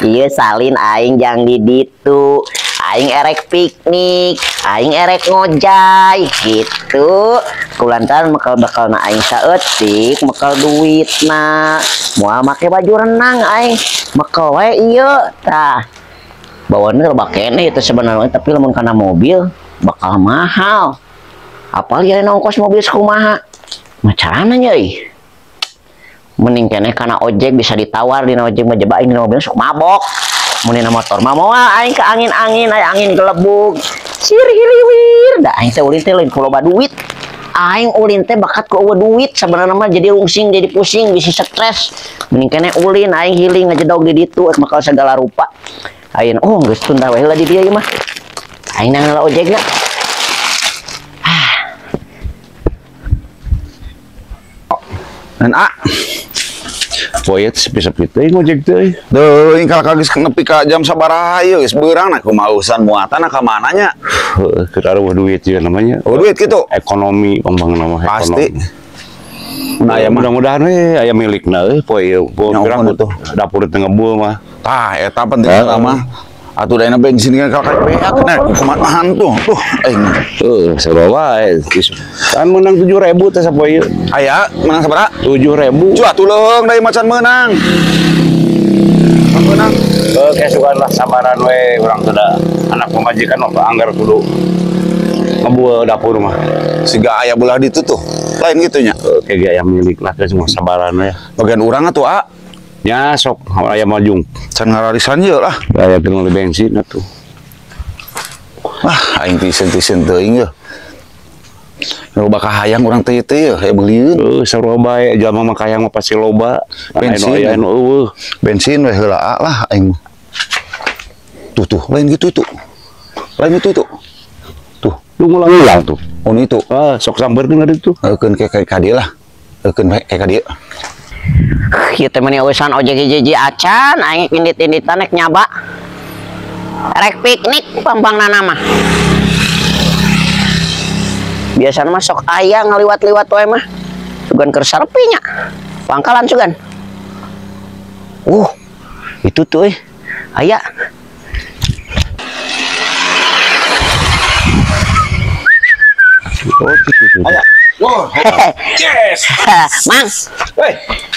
Iya salin aing jang di ditu. Aing erek piknik, aing erek ngojay gitu. Kulantaran bakal aing saeutik, bakal duit na. Moal make baju renang aing, bakal we ieu tah. Bawaannya loba keneh itu sebenarnya, tapi lamun kana mobil bakal mahal. Apalagi aya ongkos mobil sakumaha. Macarana nya mending keneh kana ojek bisa ditawar dina ojek mah jebaing dina mobil sok mabok. Mun dina motor mah moal aing ke angin-angin, aya angin gelebug. Sir hiliwir, da aing teh ulin teh lain ku loba duit. Aing ulin teh bakat ku eueuh duit sabenerna mah jadi rungsing, jadi pusing, bisi stres. Mending keneh ulin aing healing ngajedog di ditu bakal segala rupa. Ayeuna geus tunda we heula di dieu mah. Aing nang ojekna. Dan poet sepi-sepi teh ngojek teh. Deuing kalau geus nepi ka jam sabaraha ieu geus beurang na kumaha urusan muatan ka mana nya? Ketaruh duit juga namanya. Oh duit gitu. Ekonomi pembang nama pasti. Nah, ya mudah-mudahan we aya milikna poe pirang tuh dapur teu ngebul mah. Tah eta penting mah. Atuh dana bensin kan kakak beak kena kumaha tuh. Sarua wae. Kan menang 7.000 teh sapoe ieu. Aya menang sabaraha? 7.000. Cu atuh leung deui macan menang. Menang. Kesukaan lah sabaran we urang teh da anak pemajikan mah anggar kudu ngebul dapur mah. Siga aya belah ditu tuh. Lain gitunya. Kayak aya milik lah semua sabaran we. Bagian urang atuh nya sok aya majung. Can ngararisan ieu lah. Aya teu bensin atuh. Wah, aing tisen teuing yeuh. Loba kahayang urang teh teh aya beulieun. Sarua bae jalma mah kahayang mah pasti loba. Bensin aya anu eueuh. Bensin we heula lah aing. Tuh lain gitu itu. Lain itu. Tuh, lu ngulang tuh. Oh itu. Sok sambeurkeun ada tuh. Eukeun kayak ka dieu lah. Eukeun bae kayak ka dieu. Kieu teh meni urusan ojek hiji acan aing indit-inditan nek nyaba. Rek piknik pambangna mah. Biasana mah sok aya ngaliwat-liwat wae mah. Sugan keur sarepi nya. Pangkalan sugan. Itu tuh aya. Oh, gitu. Aya. Wow. Yes. Mang. Weh,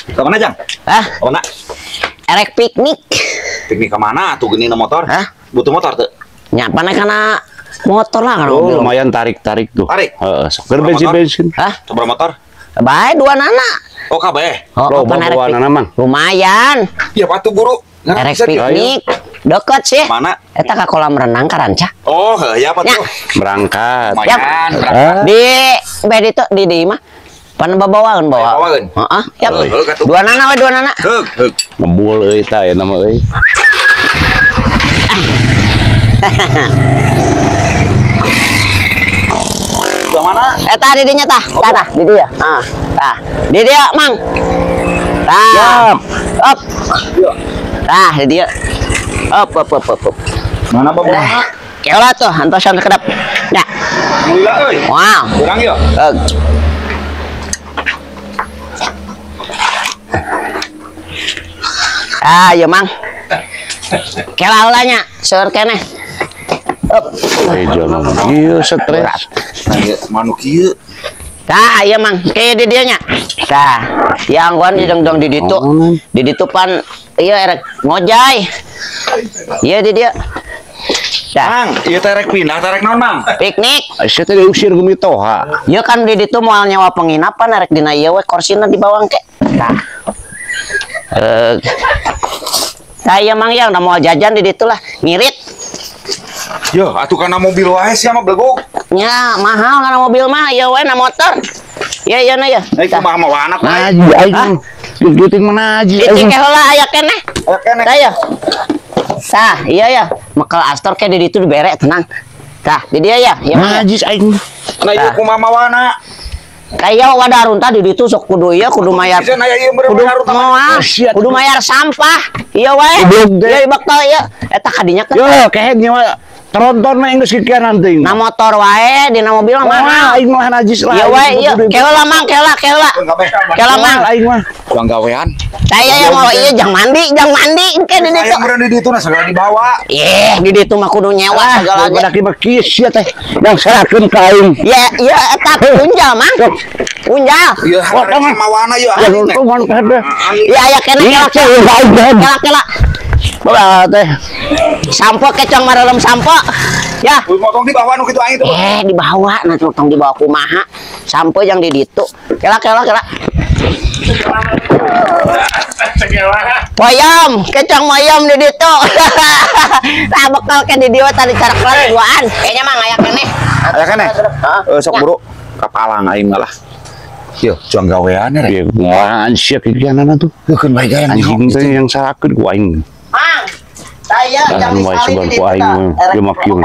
ke mana Jang? Hah? Ke mana? Erek piknik. Piknik ke mana? Tuh gini motor. Hah? Butuh motor tuh. Nyapa nek kana motor lah kana mobil. Lumayan tarik tuh. Tarik. Heeh, sok bensin. Hah? Coba motor. Bae dua nana. Oh, kabeh. Loba bawaanna mang. Lumayan. Iya, patuh guru. Erek piknik. Deket sih. Mana? Eta ka kolam renang ka Ranca. Oh, ya apa tuh? Berangkat. Lumayan, berangkat. Di itu di mah. Pan bawaeun bawa. Bawaeun. Heeh, ya. Dua nana we dua nana. Heug. Ngebul euy tah ya nama euy. Ke mana? Eta di dinya tah. Tah di dia. Tah. Di dia, Mang. Tah. Up. Tah, di dia. Up. Mana bawa? Keolah tuh, antosan kedap. Ya. Alhamdulillah euy. Wow. Kurang yuk. Ya Mang. Keolah ulanya, seur keneh. Up. Jangan. Ieu stres. Manuk ieu. Tah, iya Mang, kayak di dianya. Tah, yang gua didong di ditu. Di ditu pan iya erek ngojay. Iya di dia. Mang, ieu teh rek pindah, teh rek naon, Mang? Piknik. Saya teh diusir ku mitoha. Ieu kan di ditu moal nyawa penginapan erek dina ieu we korsina di bawang ke. Tah. Saya Mang yang udah mau jajan di ditu lah, ngirit. Yo, atuh kana mobil wae sia mah blegok. Nya mahal kana mobil mah, ieu we na motor. Iya na ya. Kumaha mah anak wae. Naji aing. Duting mana aji. Diting heula aya keneh. Aya keneh. Tah ya. Tah, iya ya. Mekel Astor ke di ditu dibere tenang. Tah, di dia ya. Najis aing. Nah ieu kumaha mawana? Kayak wadah runta di ditu sok kudu ieu kudu mayar. Kudu mayar sampah. Iya wae. Iya bakal ieu. Eta kadinya kan. Yo, kehe nyawa Tronton mah geus kikieu nanti. Na motor wae dina mobil mah mahal. Aing mah najis lah. Ieu wae ieu keula mang keula mang. Aing mah uang gawean. Saya yang mau ieu jang mandi ke di ditu. Aya meureun di ditu segala dibawa. Di ditu mah kudu nyewa segala Udah ki kieu sia teh. Yang serahkeun ka aing. Ya eta unjal mang. Unjal. Ieu hareup mawana ieu. Untungan kada. Ya aya keneh kela. Bawa teh. Sampo kecong marelem sampo. Ya. Motong di bawah nu kitu aing tuh. Dibawa nah tong dibawa kumaha. Sampo yang di ditu. Kela. Moyom, kecong moyom di ditu. Tah bekal ke di dieu tadi cara duaan. Kayaknya mah aya keneh. Aya keneh. Sok buru kapalang aing malah. Yo, juang gawean ya. Ieu ngaran sia kikieunan tuh. Keun bae gaya Anjing teh yang sarahkeun ku aing. Mang, saya yang Wae seban di ku aing mah. Ieu mah kieu.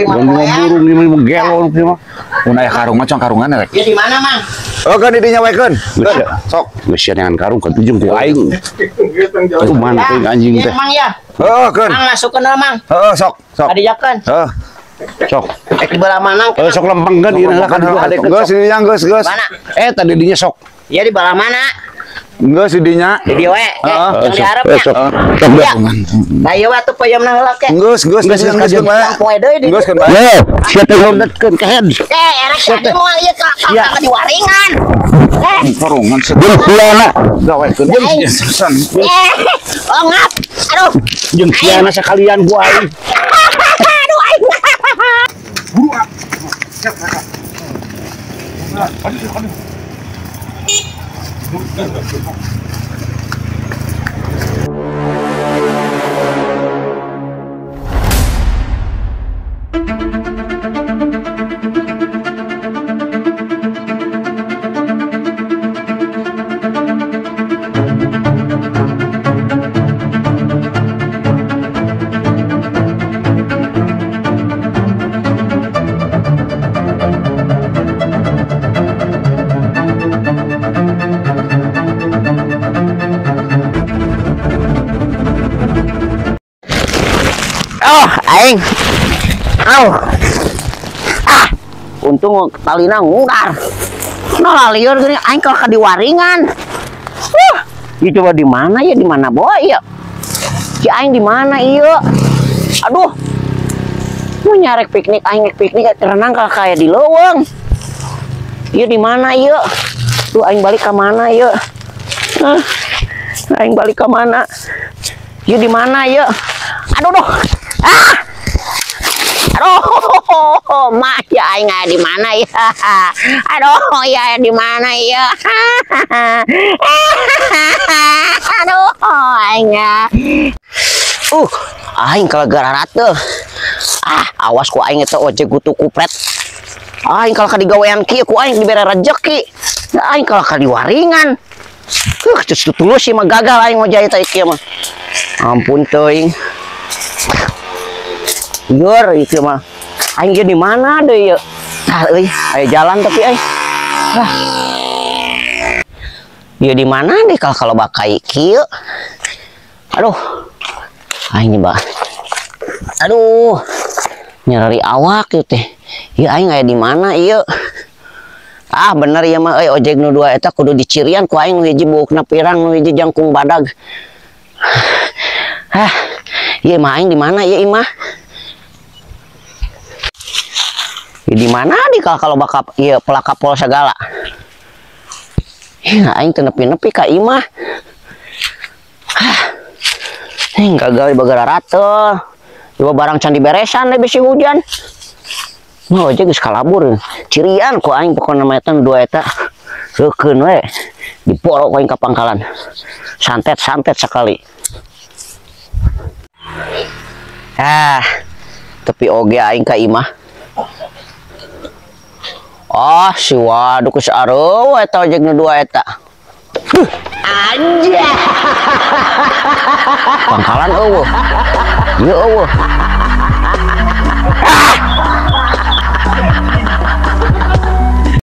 burung Burung ieu mah gelo ieu mah. Mun aya karung mah karungan rek. di mana, Mang? Oh, kan di dinya wae keun. Sok. Geus sia dengan karung kan tujung ku aing. Tuh manteng anjing teh. Mang ya. Heeh, keun. Mang masukkeun Mang. Heeh, sok. Adijakeun. Heeh. Sok. Di belah mana? Sok lempeng kan ieu kan gua ade Geus di dinya geus. Mana? tadi dinya sok. Ya di belah mana? Geus di dinya. Di dieu we. Yang diharapnya. Sok. Ya. Nah, ieu atuh payamna heula ke. Geus keun bae. Poe deui di. Geus keun bae. Yo, sia teh ngondetkeun ka head. Enak teh moal ieu ka di waringan. Karungan Jeung siana gawe keun. San. Oh ngap. Aduh. jeung siana sakalian ku aing. Aduh aing. Aing. Untung talina ngudar. Nah, lieur gini aing kalau di waringan. Itu coba di mana ya? Di mana boy ya? Si aing di mana iya? Aduh. Mau nyarek piknik aing piknik renang kalau kayak di leuweung. Iya di mana iya? Tuh aing balik ke mana iya? Aing balik ke mana? Iya di mana iya? Aduh doh. Aduh, mah ya aing di mana ya? Aduh, ya di mana ya? Aduh, aing. Aing kalau gararat tuh. Awas ku aing eta ojek gutu kupret. Aing kalau ka digawean kieu ku aing dibere rezeki. Aing kalau ka diwaringan. Tulus sih mah gagal aing ngojay teh kieu mah. Ampun teuing. Gur itu mah aing di mana deh ya euy aya jalan tapi ya di mana deh kalau bakai kieu aduh aing nyoba aduh nyari awak ieu teh ya aing aya di mana ieu bener ya mah ojek nu dua eta kudu dicirian ku aing nu hiji buukna pirang nu hiji jangkung badag ieu mah aing di mana ieu imah di mana di kalau bakal iya pelaka pol segala ya aing teu nepi-nepi ka imah gagal bagara rata coba barang can diberesan deh bisi hujan mau aja geus kalabur cirian ku aing pokona mah eta dua eta reukeun we diporo ku aing ka pangkalan santet sekali tapi oge aing ka imah si waduh geus areueuh eta ojek nu dua eta. Anjay. Pangkalan eueuh. Ieu eueuh.